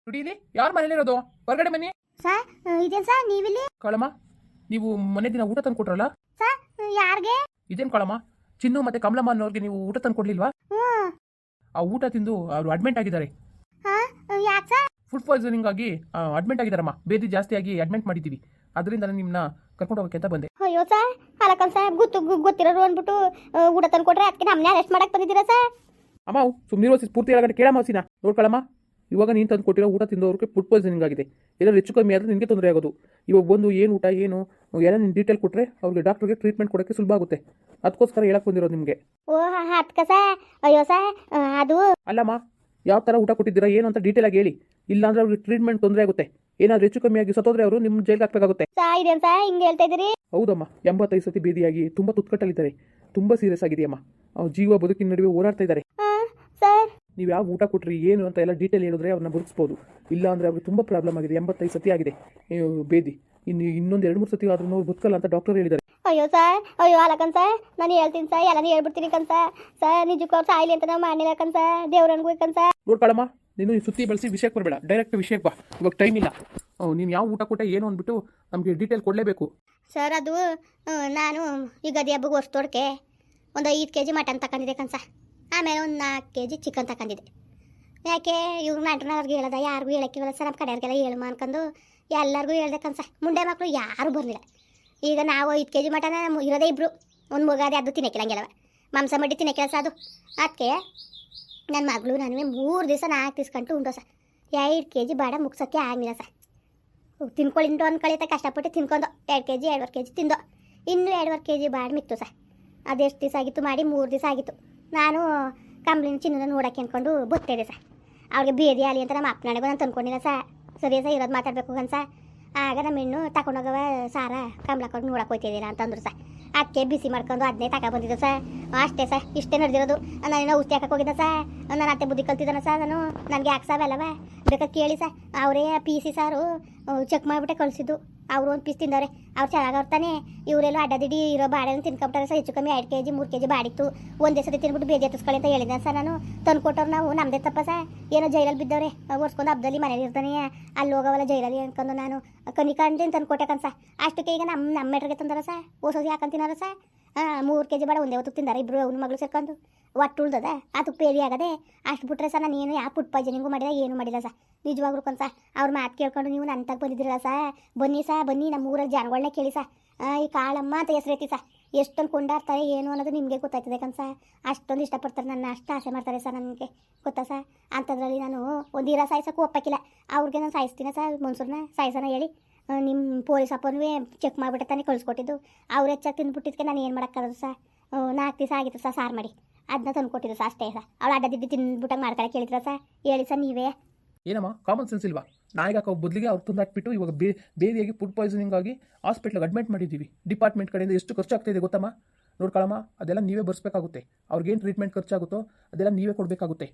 ದುಡೀಲಿ ಯಾರ ಮನೇಲಿ ಇರೋದು? ಹೊರಗಡೆ ಬನ್ನಿ. ಸರ್ ಇದೇನು ಸರ್ ನೀವಿಲ್ಲಿ? ಕಾಳಮ್ಮ, ನೀವು ಮನೆ ದಿನ ಊಟ ತಂದು ಕೊಟ್ರಲ್ಲ, ಸರ್ ಯಾರಿಗೆ? ಇದೇನು ಕಾಳಮ್ಮ, ಚಿನ್ನು ಮತ್ತೆ ಕಮಲಮ್ಮ ಅನ್ನೋರ್ಗೆ ನೀವು ಊಟ ತಂದು ಕೊಡ್ಲಿಲ್ವಾ? ಹ್ಞೂ. ಆ ಊಟ ತಿಂದು ಅವರು ಅಡ್ಮಿಟ್ ಆಗಿದ್ದಾರೆ. ಹಾಂ ಯಾಕೆ ಸರ್? ಫುಡ್ ಪಾಯ್ಸನಿಂಗ್ ಆಗಿ ಅಡ್ಮಿಟ್ ಆಗಿದ್ದಾರಮ್ಮ. ಬೇದಿ ಜಾಸ್ತಿ ಆಗಿ ಅಡ್ಮಿಟ್ ಮಾಡಿದ್ದೀವಿ. ಅದರಿಂದ ನಾನು ನಿಮ್ಮನ್ನ ಕರ್ಕೊಂಡು ಹೋಗೋಕ್ಕೆ ಅಂತ ಬಂದೆ. ಅಯ್ಯೋ ಸರ್, ಅಲಕನ್ ಸರ್ ಗೊತ್ತಿರೋರು ಅಂದ್ಬಿಟ್ಟು ಊಟ ತಂದು ಕೊಟ್ರೆ ಅದಕ್ಕೆ ನಮ್ಮನ್ನ ಅರೆಸ್ಟ್ ಮಾಡಕ್ಕೆ ಬಂದಿದ್ದೀರಾ ಸರ್? ಅಮ್ಮ ಸುಮ್ಮನಿರೋ ಪೂರ್ತಿ ಒಳಗಡೆ ಕೇಳಮ್ಮ ಹಸಿನ ನೋಡ್ಕೊಳಮ್ಮ. ಇವಾಗ ನೀನು ತಂದು ಕೊಟ್ಟಿರೋ ಊಟ ತಿಂದವ್ರಿಗೆ ಫುಡ್ ಪಾಯ್ಸನಿಂಗ್ ಆಗಿದೆ. ಏನಾದ್ರು ಹೆಚ್ಚು ಕಮ್ಮಿ ಆದರೆ ನಿನಗೆ ತೊಂದರೆ ಆಗೋದು. ಇವಾಗ ಬಂದು ಏನು ಊಟ ಏನು ಎಲ್ಲ ನೀನು ಡೀಟೇಲ್ ಕೊಟ್ಟರೆ ಅವ್ರಿಗೆ ಡಾಕ್ಟ್ರಿಗೆ ಟ್ರೀಟ್ಮೆಂಟ್ ಕೊಡೋಕ್ಕೆ ಸುಲಭ ಆಗುತ್ತೆ. ಅದಕ್ಕೋಸ್ಕರ ಹೇಳಕ್ಕೆ ಬಂದಿರೋದು ನಿಮಗೆ. ಓ ಅದಕ್ಕೆ ಸರ್. ಅಯ್ಯೋ ಸರ್ ಅದು ಅಲ್ಲಮ್ಮ, ಯಾವ ಥರ ಊಟ ಕೊಟ್ಟಿದ್ದೀರಾ ಏನು ಅಂತ ಡೀಟೇಲಾಗಿ ಹೇಳಿ. ಇಲ್ಲಾಂದ್ರೆ ಅವ್ರಿಗೆ ಟ್ರೀಟ್ಮೆಂಟ್ ತೊಂದರೆ ಆಗುತ್ತೆ. ಏನಾದರೂ ಹೆಚ್ಚು ಕಮ್ಮಿ ಆಗಿ ಸತ್ತೋದ್ರೆ ಅವರು ನಿಮ್ಮ ಜೈಲಿಗೆ ಹಾಕಬೇಕಾಗುತ್ತೆ. ಸರ್ ಇದೇನು ಸರ್ ಹಿಂಗೆ ಹೇಳ್ತಾ ಇದ್ದೀರಿ? ಹೌದಮ್ಮ, 85 ಸತಿ ಬೇದಿಯಾಗಿ ತುಂಬ ತುತ್ಕಟ್ಟಲ್ಲಿದ್ದಾರೆ. ತುಂಬ ಸೀರಿಯಸ್ ಆಗಿದೆಯಮ್ಮ. ಅವ್ರ ಜೀವ ಬದುಕಿನ ನಡುವೆ ಓಡಾಡ್ತಾ ಇದ್ದಾರೆ. ಸರ್ ನೀವು ಯಾವ ಊಟ ಕೊಟ್ರಿ ಏನು ಅಂತ ಎಲ್ಲ ಡೀಟೇಲ್ ಹೇಳಿದ್ರೆ ಅವ್ರನ್ನ ಬದುಕಿಸ್ಬೋದು. ಇಲ್ಲ ಅಂದರೆ ಅವ್ರಿಗೆ ತುಂಬ ಪ್ರಾಬ್ಲಮ್ ಆಗಿದೆ. 85 ಸತಿ ಆಗಿದೆ ಬೇದಿ. ಇನ್ನೊಂದು 2-3 ಸತಿ ಆದ್ರೂ ಅವ್ರು ಬದುಕಲ್ಲ ಅಂತ ಡಾಕ್ಟರ್ ಹೇಳಿದ್ದಾರೆ. ಅಯ್ಯೋ ಸರ್, ಅಯ್ಯೋ ಅಲಕನ್ ಸರ್, ನಾನು ಹೇಳ್ತೀನಿ ಸರ್, ಎಲ್ಲನೂ ಹೇಳ್ಬಿಡ್ತೀನಿ ಕನ್ಸ. ಸರ್ ನಿಜಕ್ಕೂ ಅವ್ರು ಸಾಯ್ಲಿ ಅಂತ ನಾವು ಮಾಡಿಲ್ಲ ಕನ್ಸ, ದೇವ್ರನ್ಗೂ ಕನ್ಸ. ನೋಡ್ಕೊಳಮ್ಮ, ನೀನು ಈ ಸುತ್ತಿ ಬಳಸಿ ವಿಷಯಕ್ಕೆ ಬರಬೇಡ, ಡೈರೆಕ್ಟ್ ವಿಷಯಕ್ಕೆ ಬಾ. ಇವಾಗ ಟೈಮ್ ಇಲ್ಲ. ನೀನು ಯಾವ ಊಟ ಕೊಟ್ಟೆ ಏನು ಅಂದ್ಬಿಟ್ಟು ನಮಗೆ ಡೀಟೇಲ್ ಕೊಡಲೇಬೇಕು. ಸರ್ ಅದು ನಾನು ಈ ಗದಿ ಹಬ್ಬಕ್ಕೆ ವರ್ಷದೊಳಕ್ಕೆ ಒಂದು 5 kg ಮಟನ್ ತಗೊಂಡಿದ್ದೆ ಕನ್ಸ. ಆಮೇಲೆ ಒಂದು 4 kg ಚಿಕನ್ ತಗೊಂಡಿದ್ದೆ. ಯಾಕೆ ಇವ್ರು ನಂಟ್ರನವ್ರಿಗೆ ಹೇಳೋದ, ಯಾರಿಗೂ ಹೇಳಕ್ಕಿಲ್ಲ ಸರ್. ನಮ್ಮ ಕಡೆಯವ್ರಿಗೆಲ್ಲ ಹೇಳುವ ಅನ್ಕೊಂಡು ಎಲ್ಲರಿಗೂ ಹೇಳ್ದೆ ಕನ್ಸ. ಮುಂಡೆ ಮಕ್ಕಳು ಯಾರೂ ಬರಲಿಲ್ಲ. ಈಗ ನಾವು 5 kg ಮಟನ ಇರೋದೇ ಇಬ್ಬರು. ಒಂದು ಮುಗಾದೆ ಅದು ತಿನ್ನಕ್ಕಿಲ್ಲ, ಹಂಗೆಲ್ಲವ ಮಾಂಸ ಮಡ್ಡಿ ತಿನ್ನಕ್ಕಿಲ್ಲ ಸರ್. ಅದು ಅದಕ್ಕೆ ನನ್ನ ಮಗಳು ನಾನು 3 ದಿವಸ 4 ದಿವ್ಸಕ್ಕಂಟು ಉಂಟು ಸರ್. 2 kg ಬಾಡ ಮುಗ್ಸೋಕ್ಕೆ ಆಗಲಿಲ್ಲ ಸರ್. ತಿನ್ಕೊಳ್ಳಿಂಟು ಅಂದ್ಕೊಳ್ಳೈತೆ ಕಷ್ಟಪಟ್ಟು ತಿನ್ಕೊಂಡು 2 kg 2.5 kg ತಿಂದು ಇನ್ನೂ 2.5 kg ಬಾಡ ಮಿಕ್ತು ಸರ್. ಅದೆಷ್ಟು ದಿವಸ ಆಗಿತ್ತು ಮಾಡಿ? 3 ದಿವಸ ಆಗಿತ್ತು. ನಾನು ಕಂಬ್ಳಿನ ಚಿನ್ನದ ನೋಡೋಕ್ಕೆ ಅಂದ್ಕೊಂಡು ಬತ್ತಿದೆ ಸರ್. ಅವ್ರಿಗೆ ಬೇದಿ ಆಲಿ ಅಂತ ನಮ್ಮ ಅಪ್ಪನಾಡೆಗೂ ನಾನು ತಂದ್ಕೊಂಡಿಲ್ಲ ಸರ್. ಸರಿ ಸರ್ ಇರೋದು ಮಾತಾಡಬೇಕು ಅನ್ಸ. ಆಗ ನಮ್ಮ ಹೆಣ್ಣು ತಗೊಂಡೋಗವ ಸಾರ ಕಮ್ಲಕೊಂಡು ನೋಡಕ್ಕೆ ಹೋಗ್ತಿದ್ದೀರಾ ಅಂತಂದ್ರು ಸರ್. ಅದಕ್ಕೆ ಬಿಸಿ ಮಾಡ್ಕೊಂಡು ಅದನ್ನೇ ತಗೊಬಂದಿದ್ದು ಸರ್. ಅಷ್ಟೇ ಸರ್, ಇಷ್ಟೇ ನಡೆದಿರೋದು. ನಾನು ಔಷಧಿ ಹಾಕಕ್ಕೆ ಹೋಗಿದ್ದೆ ಸರ್. ನಾನು ಅತ್ತೆ ಬುದ್ಧಿ ಕಲ್ತಿದ್ದಾನೆ ಸರ್. ನಾನು ನನಗೆ ಯಾಕೆ ಸಾವ ಅಲ್ಲವ ಬೇಕಾದ್ರೆ ಕೇಳಿ ಸರ್. ಅವರೇ PC ಸಾರು ಚೆಕ್ ಮಾಡಿಬಿಟ್ಟೆ ಕಳಿಸಿದ್ದು. ಅವರು ಒಂದು ಪೀಸ್ ತಿಂದವ್ರೆ. ಅವ್ರು ಚೆನ್ನಾಗಿ ತಾನೆ. ಇವರೆಲ್ಲ ಅಡ್ಡದಿಡಿ ಇರೋ ಬಾಳೆನ ತಿನ್ಕೊಬಿಟ್ಟಾರೆ ಸರ್. ಹೆಚ್ಚು ಕಮ್ಮಿ 2 kg 3 kg ಬಾಡಿತ್ತು. ಒಂದೇ ಸತಿ ತಿನ್ಬಿಟ್ಟು ಬೇದಿ ಹತ್ತಿಸ್ಕೊಳ್ಳಿ ಅಂತ ಹೇಳಿದ್ದೆ ಸರ್. ನಾನು ತಂದು ಕೊಟ್ಟವ್ರು ನಾವು ನಮ್ಮದೇ ತಪ್ಪ ಸರ್. ಏನೋ ಜೈಲಲ್ಲಿ ಬಿದ್ದವ್ರೆ, ಒರ್ಸ್ಕೊಂಡು ಹಬ್ಬದಲ್ಲಿ ಮನೇಲಿ ಇರ್ತಾನೆ, ಅಲ್ಲಿ ಹೋಗೋವಲ್ಲ ಜೈಲಲ್ಲಿ ಅನ್ಕೊಂಡು ನಾನು ಕಣ್ಣಿಕಂಡು ತಂದು ಕೊಟ್ಟೆ ಕನ್ಸ. ಅಷ್ಟಕ್ಕೆ ಈಗ ನಮ್ಮ ಮೆಟ್ರಿಗೆ ತಂದಾರ ಸರ್. ಹೊಸೋದು ಯಾಕಂತಿನಾರ ಸರ್. 3 kg ಬಾಡ ಒಂದೇ ಹೊತ್ತು ತಿಂದಾರೆ ಇಬ್ಬರು ಅವ್ನ ಮಗಳು ಸೇರ್ಕೊಂಡು. ಒಟ್ಟು ಉಳ್ದದ ಅದು ಪೇರಿ ಆಗದೆ. ಅಷ್ಟು ಬಿಟ್ರೆ ಸರ್ ನಾನು ಏನು ಯಾವ ಫುಡ್ ಪಾಯ್ಸನಿಂಗು ಮಾಡಿಲ್ಲ, ಏನು ಮಾಡಿಲ್ಲ ಸರ್. ನಿಜವಾಗ್ರು ಕನ್ಸ. ಅವ್ರ ಮಾತು ಕೇಳ್ಕೊಂಡು ನೀವು ನನ್ನ ತಗ ಬಂದಿದ್ದೀರಲ್ಲ ಸರ್. ಬನ್ನಿ ಸರ್, ಬನ್ನಿ ನಮ್ಮ ಊರಲ್ಲಿ ಜನಗಳನ್ನ ಕೇಳಿ ಸರ್. ಈ ಕಾಳಮ್ಮ ಅಂತ ಹೆಸರು ಐತಿ ಸರ್. ಎಷ್ಟೊಂದು ಕೊಂಡಾಡ್ತಾರೆ ಏನು ಅನ್ನೋದು ನಿಮಗೆ ಗೊತ್ತಾಯ್ತದೆ ಕನ್ಸ. ಅಷ್ಟೊಂದು ಇಷ್ಟಪಡ್ತಾರೆ, ನನ್ನ ಅಷ್ಟು ಆಸೆ ಮಾಡ್ತಾರೆ ಸರ್. ನನಗೆ ಗೊತ್ತಾ ಸರ್. ಅಂಥದ್ರಲ್ಲಿ ನಾನು ಒಂದು ಇರ ಸಾಯಿಸೋಕ್ಕೂ ಒಪ್ಪಕ್ಕಿಲ್ಲ. ಅವ್ರಿಗೆ ನಾನು ಸಾಯಿಸ್ತೀನಿ ಸರ್. ಮನ್ಸೂರನ್ನ ಸಾಯಿಸೋಣ ಹೇಳಿ ನಿಮ್ಮ ಪೊಲೀಸ್ ಅಪ್ಪನೂ ಚೆಕ್ ಮಾಡಿಬಿಟ್ಟೆ ತಾನೇ ಕಳಿಸ್ಕೊಟ್ಟಿದ್ದು. ಅವ್ರು ಹೆಚ್ಚಾಗಿ ತಿಂದ್ಬಿಟ್ಟಿದ್ದಕ್ಕೆ ನಾನು ಏನು ಮಾಡೋಕ್ಕಾಗೋದು ಸರ್. 4 ದಿವಸ ಆಗಿತ್ತು ಸರ್ ಸಾರು ಮಾಡಿ. ಅದನ್ನ ತಂದು ಕೊಟ್ಟಿದ್ದು ಸರ್. ಅಷ್ಟೇ ಸರ್. ಅವಳು ಅಡ್ಡದಿದ್ದು ತಿಂದ್ಬಿಟ್ಟಾಗ ಮಾಡ್ಕೊಳಕ್ಕೆ ಹೇಳಿದ್ರ ಸರ್. ಹೇಳಿ ಸರ್ ನೀವೇ. ಏನಮ್ಮ ಕಾಮನ್ ಸೆನ್ಸ್ ಇಲ್ವಾ? ನಾಯಿಗೆ ಹಾಕೋ ಬದಲಿಗೆ ಅವ್ರು ತಂದು ಹಾಕ್ಬಿಟ್ಟು ಇವಾಗ ಬೇದಿಯಾಗಿ ಫುಡ್ ಪಾಯ್ಸನಿಂಗ್ ಆಗಿ ಹಾಸ್ಪಿಟ್ಲಿಗೆ ಅಡ್ಮಿಟ್ ಮಾಡಿದ್ದೀವಿ. ಡಿಪಾರ್ಟ್ಮೆಂಟ್ ಕಡೆಯಿಂದ ಎಷ್ಟು ಖರ್ಚಾಗ್ತಾಯಿದೆ ಗೊತ್ತಮ್ಮ? ನೋಡ್ಕೊಳಮ್ಮ, ಅದೆಲ್ಲ ನೀವೇ ಬರ್ಸ್ಬೇಕಾಗುತ್ತೆ. ಅವ್ರಿಗೇನು ಟ್ರೀಟ್ಮೆಂಟ್ ಖರ್ಚಾಗುತ್ತೋ ಅದೆಲ್ಲ ನೀವೇ ಕೊಡಬೇಕಾಗುತ್ತೆ.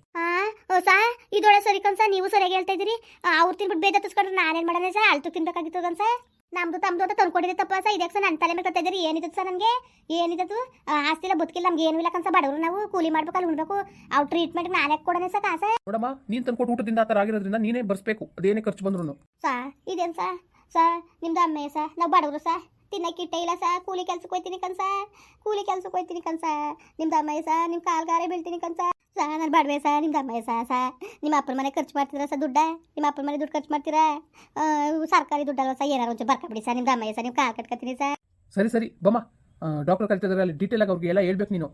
ಸರ್ ಇದೊಳೆ ಸರಿ ಕನ್ಸ. ನೀವು ಸರಿಯಾಗಿ ಹೇಳ್ತಾ ಇದ್ದೀರಿ. ಅವ್ರು ತಿನ್ಬಿಟ್ಟು ಬೇದ ತಸ್ಕೊಂಡ್ರೆ ನಾನೇನು ಮಾಡೋಣ ಸರ್? ಅಳ್ತು ತಿನ್ಬೇಕಾಗಿತ್ತು ಕನ್ಸ. ನಮ್ದು ತಮ್ಮದು ಅಂತ ತಂದ್ಕೊಟ್ಟಿದ್ದೆ ತಪ್ಪ ಸರ್. ಇದಕ್ಕೆ ಸರ್ ನನ್ನ ತಲೆ ಮೇಲೆ ಕತ್ತಾ ಇದ್ದೀರಿ. ಏನಿದೆ ಸರ್ ನನಗೆ? ಏನಿದ್ದು ಆಸ್ತಿಲ್ಲ ಬದುಕಿಲ್ಲ, ನಮ್ಗೆ ಏನೂ ಇಲ್ಲ ಕನ್ಸ. ಬಡವರು ನಾವು ಕೂಲಿ ಮಾಡ್ಬೇಕಲ್ಲ, ಉಣ್ಬೇಕು. ಅವ್ರು ಟ್ರೀಟ್ಮೆಂಟ್ ನಾನೇ ಕೊಡೋಣ ಸರ್ ಕಾಸ. ನೋಡಮ್ಮ, ನೀನು ತಂದ್ಕೊಟ್ಟು ಊಟದಿಂದ ಆ ಥರ ಆಗಿರೋದ್ರಿಂದ ನೀನೇ ಬರ್ಸ್ಬೇಕು, ಅದೇನೇ ಖರ್ಚು ಬಂದ್ರು. ಸರ್ ಇದೇನು ಸರ್? ಸರ್ ನಿಮ್ದು ಅಮ್ಮೆ ಸರ್. ನಾವು ಬಡವರು ಸರ್, ತಿನ್ನಕ್ಕೆ ಇಟ್ಟೇ ಇಲ್ಲ ಸರ್. ಕೂಲಿ ಕೆಲ್ಸಕ್ಕೆ ಹೋಗ್ತೀನಿ ಕನ್ಸ. ಕೂಲಿ ಕೆಲ್ಸಕ್ಕೆ ಹೋಗ್ತೀನಿ ಕನ್ಸ. ನಿಮ್ದು ಅಮ್ಮಯ್ಯ ಸರ್, ನಿಮ್ಮ ಕಾಲ್ಗಾರೆ ಬೀಳ್ತೀನಿ ಕನ್ಸ. ಸರ್ ನಾನು ಬಡವೆ ಸರ್. ನಿಮ್ದು ಅಮ್ಮಯ್ಯ ಸರ್. ನಿಮ್ಮ ಅಪ್ಪನ ಮನೆ ಖರ್ಚು ಮಾಡ್ತೀರಾ ಸರ್ ದುಡ್ಡ? ನಿಮ್ಮ ಅಪ್ಪನ ಮನೆ ದುಡ್ಡು ಖರ್ಚು ಮಾಡ್ತೀರಾ? ಸರ್ಕಾರಿ ದುಡ್ಡಲ್ವ ಸರ್? ಏನಾರು ಒಂಚೂರು ಬರ್ಕೊಬಿಡಿ ಸರ್. ನಿಮ್ದು ಅಮ್ಮಯ್ಯ ಸರ್, ನಿಮ್ಮ ಕಾಲು ಕಟ್ಕೊತೀನಿ ಸರ್. ಸರಿ ಬಮ್ಮ, ಡಾಕ್ಟರ್ ಕಲ್ತಿದ್ರೆ ಅಲ್ಲಿ ಡೀಟೇಲ್ ಆಗಿ ಅವ್ರಿಗೆ ಎಲ್ಲ ಹೇಳ್ಬೇಕು ನೀನು.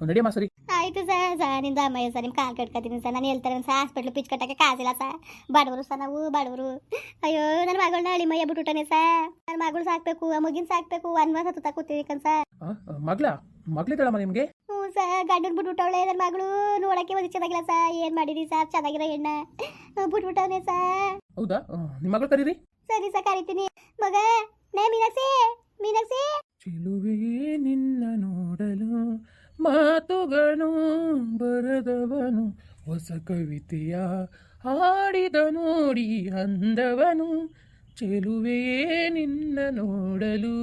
ನಡಿಯಮ್ಮ ಸರಿ. ಆಯಿತು ಸರ್. ನಿಮ್ದು ಅಮ್ಮಯ್ಯ ಸರ್, ನಿಮ್ಮ ಕಾಲು ಕಟ್ಕೊತೀನಿ ಸರ್. ನಾನು ಹೇಳ್ತಾರೆ ಸರ್, ಹಾಸ್ಪಿಟ್ಲು ಪಿಚ್ ಕಟ್ಟಕ್ಕೆ ಕಾಸಿಲ್ಲ ಸರ್. ಬಡವರು ಸರ್ ನಾವು, ಬಡವರು. ಅಯ್ಯೋ ನನ್ನ ಮಗಳನ್ನ ಅಳಿಮಯ್ಯ ಬಿಟ್ಟುಟಾನೆ ಸರ್. ನನ್ನ ಮಗಳು ಸಾಕ್ಬೇಕು, ಆ ಮಗಿನ ಸಾಕ್ಬೇಕು. ಅನ್ವಾಸ ತುತ್ತ ಕೂತೀವಿ ಕನ್ಸ. ಮಗಳಿದ್ದಾಳಮ್ಮ ನಿಮಗೆ? ಹ್ಞೂ ಸರ್, ಗಂಡನ ಬಿಟ್ಬಿಟ್ಟವಳೆ ನನ್ನ ಮಗಳು. ನೋಡಕ್ಕೆ ಒಂದು ಚೆನ್ನಾಗಿಲ್ಲ ಸರ್. ಏನು ಮಾಡಿರಿ ಸರ್? ಚೆನ್ನಾಗಿರೋ ಹೆಣ್ಣ ಬಿಟ್ಬಿಟ್ಟವನೆ ಸರ್. ಹೌದಾ? ನಿಮ್ಮ ಮಗಳು ಕರೀರಿ. ಸರಿ ಸರ್, ಕರಿತೀನಿ. ಮಗ ಮೀನಾಕ್ಷಿ. ಚೆಲುವೆ ನಿನ್ನ ನೋಡಲು ಮಾತುಗಳು ಬರದವನು, ಹೊಸ ಕವಿತೆಯ ಹಾಡಿದ ನೋಡಿ ಅಂದವನು. ಚೆಲುವೆ ನಿನ್ನ ನೋಡಲು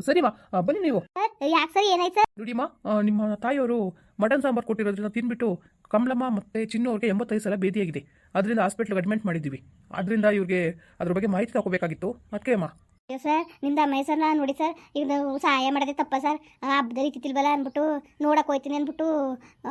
ಸರಿಮ್ಮ, ಬನ್ನಿ ನೀವು. ಸರ್ ಯಾಕೆ ಸರ್ ಏನಾಯ್ತು ಸರ್? ನೋಡಿಮ್ಮ, ನಿಮ್ಮ ತಾಯಿಯವರು ಮಟನ್ ಸಾಂಬಾರು ಕೊಟ್ಟಿರೋದ್ರಿಂದ ತಿಂದ್ಬಿಟ್ಟು ಕಮಲಮ್ಮ ಮತ್ತು ಚಿನ್ನು ಅವ್ರಿಗೆ 85 ಸಲ ಭೇದಿಯಾಗಿದೆ. ಅದರಿಂದ ಹಾಸ್ಪಿಟ್ಲಿಗೆ ಅಡ್ಮಿಟ್ ಮಾಡಿದ್ದೀವಿ. ಅದರಿಂದ ಇವ್ರಿಗೆ ಅದ್ರ ಬಗ್ಗೆ ಮಾಹಿತಿ ತಗೋಬೇಕಾಗಿತ್ತು. ಅದಕ್ಕೆ ಅಮ್ಮ. ಅಯ್ಯೋ ಸರ್ ನಿಮ್ದು ಅಮ್ಮ ಸರ್ ನಾನು ನೋಡಿ ಸರ್ ಇದು ಸಹಾಯ ಮಾಡೋದೇ ತಪ್ಪ ಸರ್. ಹಬ್ಬದ ರೀತಿ ತಿಲ್ವಲ್ಲ ಅಂದ್ಬಿಟ್ಟು ನೋಡಕ್ಕೆ ಹೋಯ್ತೀನಿ ಅಂದ್ಬಿಟ್ಟು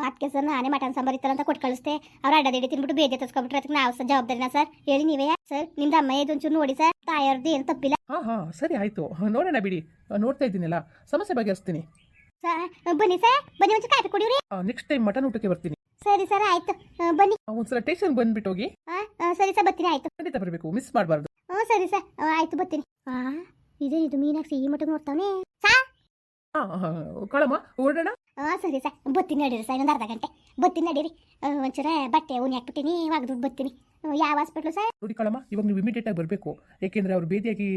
ಅದಕ್ಕೆ ಸರ್ ನಾನೇ ಮಟನ್ ಸಾಂಬಾರು ಇತ್ತಲ್ಲ ಅಂತ ಕೊಟ್ಟು ಕಳಿಸ್ದೆ. ಅವ್ರು ಅಡ್ಡದಿಡಿ ತಿನ್ಬಿಟ್ಟು ಬೇಜ ತಸ್ಕೊಂಬಿಟ್ರೆ ಅದಕ್ಕೆ ನಾವು ಸರ್ ಜವಾಬ್ದಾರಿನ ಸರ್? ಹೇಳಿ ನೀವೇ ಸರ್. ನಿಮ್ದು ಅಮ್ಮ ಇದೊಂಚೂರು ನೋಡಿ ಸರ್, ತಾಯಿಯವ್ರದ್ದು ಏನು ತಪ್ಪಿಲ್ಲ. ಹಾಂ ಸರಿ ಆಯಿತು, ನೋಡೋಣ ಬಿಡಿ. ನೋಡ್ತಾ ಇದ್ದೀನಲ್ಲ, ಸಮಸ್ಯೆ ಬಗೆಹರಿಸ್ತೀನಿ. ಸರ್ ಬನ್ನಿ ಸರ್, ಬನ್ನಿ ಒಂಚೂರು ಕಾಫಿ ಕುಡಿಯೋರಿ. ನೆಕ್ಸ್ಟ್ ಟೈಮ್ ಮಟನ್ ಊಟಕ್ಕೆ ಬರ್ತೀನಿ. ಸರಿ ಸರ್ ಆಯ್ತು, ಬನ್ನಿ. ಒಂದ್ಸಲ ಟೇಷನ್ ಬಂದ್ಬಿಟ್ಟು ಹೋಗಿ. ಸರಿ ಸರ್ ಬರ್ತೀನಿ, ಆಯ್ತು. ಖಂಡಿತ ಬರಬೇಕು, ಮಿಸ್ ಮಾಡಬಾರ್ದು. ಸರಿ ಸರ್ ಆಯ್ತು ಬರ್ತೀನಿ. ಇದು ಮೀನಾಕ್ಷಿ ಈ ಮಟ್ಟಿಗೆ ನೋಡ್ತಾವನೆ ಸರ್. ಕಳಮ್ಮ ಹೊರಡೋಣ. ಸರಿ ಸರ್ ಬರ್ತೀನಿ ನಡೀರಿ ಸರ್, ಇನ್ನೊಂದು ಅರ್ಧ ಗಂಟೆ ಬರ್ತೀನಿ ನಡೀರಿ. ಒಂಚೂರ ಬಟ್ಟೆ ಉನಿ ಹಾಕ್ಬಿಟ್ಟಿನಿ, ಒಗ್ದು ಬರ್ತೀನಿ. ಯಾವ ಹಾಸ್ಪಿಟ್ಲು ಸರ್? ನೋಡಿ ಕಳಮ್ಮ, ಇವಾಗ ನೀವು ಇಮಿಡಿಯೇಟಾಗಿ ಬರಬೇಕು. ಏಕೆಂದರೆ ಅವ್ರು ಬೇದಿಯಾಗಿ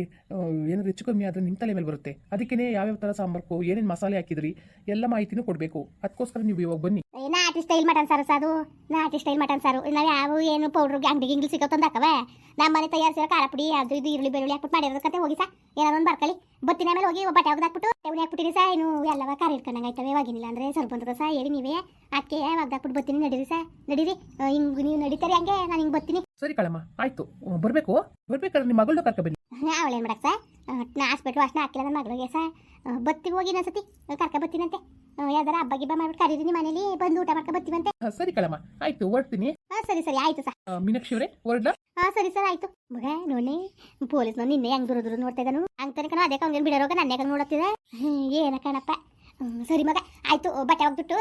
ಏನಾದ್ರು ಹೆಚ್ಚು ಕಮ್ಮಿ ಆದರೆ ನಿಮ್ಮ ತಲೆ ಮೇಲೆ ಬರುತ್ತೆ. ಅದಕ್ಕೇ ಯಾವ್ಯಾವ ಥರ ಸಾಂಬಾರ್ಕು ಏನೇನು ಮಸಾಲೆ ಹಾಕಿದ್ರಿ ಎಲ್ಲ ಮಾಹಿತಿನೂ ಕೊಡಬೇಕು. ಅದಕ್ಕೋಸ್ಕರ ನೀವು ಇವಾಗ ಬನ್ನಿ. ನಾಟಿ ಸ್ಟೈಲ್ ಮಟನ್ ಸಾರು ಸರ್, ಅದು ನಾಟಿ ಸ್ಟೈಲ್ ಮಟನ್ ಸಾರು. ನಾವು ಯಾವ ಏನು ಪೌಡ್ರ್ ಅಂಗಡಿಗೆ ಇಂಗ್ಲಿ ಸಿಗೋ ತಂದಾಕವ ನಮ್ಮ ಮನೆ ತಯಾರಿಸಿರೋ ಖಾರ ಪುಡಿ ಅದು ಇದು ಈರುಳ್ಳಿ ಬೆಳ್ಳುಳ್ಳಿ ಹಾಕ್ಬಿಟ್ಟು ಮಾಡಿರೋದಕ್ಕಂತೆ ಹೋಗಿ ಸರ್. ಏನಾದ್ರು ಒಂದು ಬರ್ಕೊಳ್ಳಿ. ಬತ್ತಿನ ಆಮೇಲೆ ಹೋಗಿ ಬಟ್ಟೆ ಒಗ್ದಾಕ್ಬಿಟ್ಟು ಉನಿ ಹಾಕ್ಬಿಟ್ಟಿರಿ ಸರ್. ಇನ್ನು ಎಲ್ಲವ ಖಾರ ಇಟ್ಕೊಂಡಂಗೆ ಆಯ್ತವೆ, ಒಗಿನಿಲ್ಲ ಅಂದರೆ ಸ್ವಲ್ಪ ಅಂತದ ಸರ್. ಹೇಳಿ ನೀವೇ ಅದಕ್ಕೆ ಒಗ್ದಾಕ್ಬಿಟ್ಟು ಬರ್ತೀನಿ. ನಡೀರಿ ಸರ್, ನಡೀರಿ. ಹಿಂಗೆ ನೀವು ನಡೀತಾರೆ ಹಂಗೆ, ನಾನು ಹಿಂಗೆ ಬರ್ತೀನಿ. ಸರಿ ಕಳಮ್ಮ, ಆಯಿತು. ಬರ್ಬೇಕಾದ್ರೆ ನಿಮ್ಮ ಮಗಳನ್ನ ಕರ್ಕೊ ಬನ್ನಿ. ಅವಳೇನು ಮಾಡಕ್ಕೆ ಸರ್? ನಾ ಹಾಸ್ಪಿಟ್ಲು ಅಷ್ಟನ್ನ ಹಾಕಿಲ್ಲ ನನ್ನ ಮಗಳಿಗೆ ಸರ್. ಬತ್ತಿ ಹೋಗಿ ಇನ್ನೊಂದ್ಸತಿ ಕರ್ಕ ಬರ್ತೀನಂತೆ. ಯಾವ್ದಾರ ಹಬ್ಬ ಗಿಬ್ಬ ಮಾಡ್ಬಿಟ್ಟು ಕರೀರಿ ಮನೇಲಿ ಬಂದು ಊಟ ಮಾಡ್ಕೊ ಬರ್ತೀವಂತೆ. ಸರಿ ಕಳಮ್ಮ, ಆಯಿತು, ಹೊರಡ್ತೀನಿ. ಸರಿ ಸರಿ ಆಯಿತು ಸರ್. ಮೀನಾಕ್ಷಿ ಅವರೇ ಹೊರಡ್ಲಾ? ಸರಿ ಸರ್ ಆಯಿತು. ಮಗ ನೋಡಿ ಪೊಲೀಸ್ನವ್ನು ನಿನ್ನೆ ಹೆಂಗೆ ದೂರ ನೋಡ್ತಾ ಇದ್ದಾನು. ಹಂಗೆ ತನಕ ಅದೇ ಅವ್ನಿಗೆ ಬಿಡೋರೋಗ ನನ್ನ ಯಾಕೆ ನೋಡುತ್ತಿದೆ ಏನ ಕಣಪ್ಪ. ಸರಿ ಮಗ ಆಯಿತು. ಬಟ್ಟೆ ಹೋಗ್ಬಿಟ್ಟು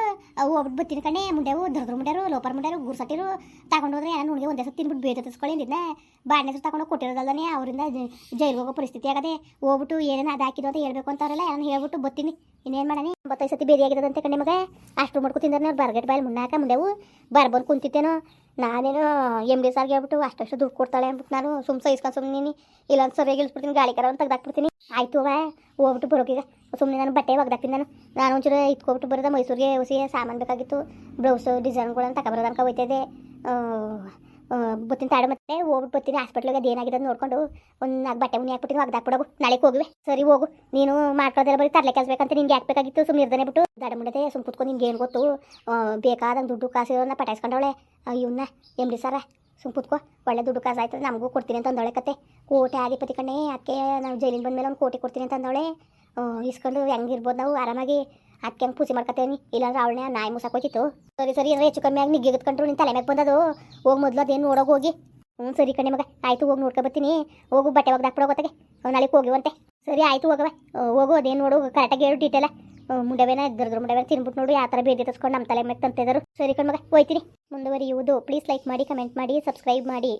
ಹೋಗ್ಬಿಟ್ಟು ಬತ್ತೀನಿ ಕಣೆ. ಮುಂಡೆವು ದೊಡ್ಡ ಮುಂಡ್ಯಾರು, ಲೋಪರ್ ಮುಂಡ್ಯಾರು, ಗುರ್ಸಟ್ಟಿರು ತಗೊಂಡು ಹೋದ್ರೆ ಏನೋ ನುಣ್ಗೆ ಒಂದೇ ಸತಿ ತಿನ್ಬಿಟ್ಟು ಬೇಜ ತಸ್ಕೊಳ್ಳಿ ಅಂದಿದ್ದೆ. ಬಾಡಿನ ಹೆಸರು ತಗೊಂಡು ಕೊಟ್ಟಿರೋದಲ್ಲೇ ಅವರಿಂದ ಜೈಲಿಗೆ ಹೋಗೋ ಪರಿಸ್ಥಿತಿ ಆಗದೆ. ಹೋಗ್ಬಿಟ್ಟು ಏನೇನು ಅದು ಹಾಕಿದ್ದು ಅಂತ ಹೇಳ್ಬೇಕು ಅಂತವ್ರಲ್ಲ. ನಾನು ಹೇಳ್ಬಿಟ್ಟು ಬತ್ತೀನಿ. ಇನ್ನೇನು ಮಾಡಣಿ, 85 ಸತಿ ಬೇರೆ ಆಗಿರೋದಂತೆ ಕಣ್ಣೆ ಮಗ. ಅಷ್ಟು ಮಾಡ್ಕೊ ತಿಂದ್ರೆ ಅವ್ರು ಬರ್ಗಟ್ ಬಾಯಲ್ಲಿ ಮುನ್ನಾಕ ಮುಂಡೆವು ಬರ್ಬಂದು ಕುಂತಿತ್ತೇನೋ. ನಾನೇನು MD ಸಾರ್ಗೆ ಹೇಳ್ಬಿಟ್ಟು ಅಷ್ಟು ದುಡ್ಡು ಕೊಡ್ತಾಳೆ ಅಂದ್ಬಿಟ್ಟು ನಾನು ಸಹಿಸ್ಕೊಂಡು ಸುಮ್ಮನೆ ಇಲ್ಲೊಂದು ಸರಿಯಾಗಿ ಇಳಿಸ್ಬಿಡ್ತೀನಿ. ಗಾಳಿ ಕರ ಅಂತ ತೆಗ್ದಾಕ್ಬಿಡ್ತೀನಿ. ಆಯಿತು ಹೋಗ್ಬಿಟ್ಟು ಬರೋಕೀಗ ಸುಮ್ಮನೆ ನಾನು ಬಟ್ಟೆ ಒಗ್ದಾಕ್ತೀನಿ. ನಾನು ಒಂಚೂರು ಇಟ್ಕೊಬಿಟ್ಟು ಬರೋದ ಮೈಸೂರಿಗೆ ಹೊಸಿಗೆ ಸಾಮಾನು ಬೇಕಾಗಿತ್ತು. ಬ್ಲೌಸು ಡಿಸೈನ್ಗಳನ್ನು ತಗೊಬರೋದು ಅನ್ಕೊ ಹೋಯ್ತಾಯಿದ್ದೆ. ಬತ್ತೀನಿ ತಾಡು ಮತ್ತೆ ಹೋಗ್ಬಿಟ್ಟು ಬರ್ತೀನಿ. ಹಾಸ್ಪಿಟ್ಲಿಗೆ ಅದು ಏನಾಗಿದೆ ಅಂತ ನೋಡ್ಕೊಂಡು ಒಂದು 4 ಬಟ್ಟೆ ಉನಿ ಹಾಕ್ಬಿಟ್ಟು ಒಗ್ದಾಕ್ಬಿಡೋಗು. ನಾಳೆಗೆ ಹೋಗುವೆ. ಸರಿ ಹೋಗು. ನೀನು ಮಾಡ್ಕೊಳ್ಳೋದೆಲ್ಲ ಬರೀ ತರಲೆ ಕೆಲಸ ಬೇಕಂತ ನಿನ್ಗೆ ಹಾಕ್ಬೇಕಾಗಿತ್ತು. ಸುಮ್ಮನೆ ಇರ್ದಾನೆ ಬಿಟ್ಟು ದಡ ಮುಂಡದೆ ಸುಮ್ಮ ಕುತ್ಕೊಂಡು ನಿನ್ಗೆ ಏನು ಗೊತ್ತು. ಬೇಕಾದಂಗೆ ದುಡ್ಡು ಕಾಸಿರೋನ್ನ ಪಟಾಯಿಸ್ಕೊಂಡವಳೆ ಇವನ್ನ MD ಸಾರ. ಸುಮ್ಮ ಕುತ್ಕೋ, ಒಳ್ಳೆ ದುಡ್ಡು ಕಾಸು ಆಯ್ತು ನಮಗೂ ಕೊಡ್ತೀನಿ ಅಂತ ಅಂದವಳೆ. ಕತೆ ಕೋಟೆ ಆಧಿಪತಿ ಕಣ್ಣೆ. ಅದಕ್ಕೆ ನಾವು ಜೈಲಿನ ಬಂದಮೇಲೆ ಒಂದು ಕೋಟೆ ಕೊಡ್ತೀನಿ ಅಂತ ಅಂದವಳೆ. ಇಸ್ಕೊಂಡು ಹೆಂಗಿರ್ಬೋದು ನಾವು ಆರಾಮಾಗಿ. ಅದಕ್ಕೆ ಹೆಂಗೆ ಪೂಜೆ ಮಾಡ್ಕೊತೇವೆ. ಇಲ್ಲಾಂದ್ರೆ ಅವಳನ್ನೇ ನಾಯಿ ಮುಸಾಕೋಚಿತ್ತು. ಸರಿ ಏನಾರು ಹೆಚ್ಚು ಕಮ್ಮಿ ಆಗಿ ನಿಗ್ಗೆತ್ಕೊಂಡ್ರು ನಿನ್ನ ತಲೆ ಮ್ಯಾಗೆ ಬಂದದು. ಹೋಗಿ ಮೊದಲು ಅದೇನು ನೋಡೋಗಿ ಹೋಗಿ. ಸರಿ ಕಣ್ಣೆ ಮಗ ಆಯಿತು, ಹೋಗಿ ನೋಡ್ಕೊ ಬರ್ತೀನಿ. ಹೋಗು ಬಟ್ಟೆ ಒಗ್ದಾಕ್ಬಿಡೋ ಗೊತ್ತಾಗೆ. ನಾಳೆಗೆ ಹೋಗಿವಂತೆ. ಸರಿ ಆಯಿತು ಹೋಗವೆ. ಹೋಗು ಅದೇನು ನೋಡು ಕರೆಕ್ಟಾಗಿ ಹೇಳು ಡೀಟೇಲ. ಮುಂಡವೇನ ಮುಂಡವೇನ ತಿನ್ಬಿಟ್ಟು ನೋಡು ಯಾವ ಥರ ಬೇದಿ ತಸ್ಕೊಂಡು ನಮ್ಮ ತಲೆ ಮ್ಯಾಗೆ ತಂತಿದ್ದರು. ಸರಿ ಕಣ್ಮಗ ಹೋಯ್ತೀನಿ. ಮುಂದುವರಿಯುವುದು. ಪ್ಲೀಸ್ ಲೈಕ್ ಮಾಡಿ, ಕಮೆಂಟ್ ಮಾಡಿ, ಸಬ್ಸ್ಕ್ರೈಬ್ ಮಾಡಿ.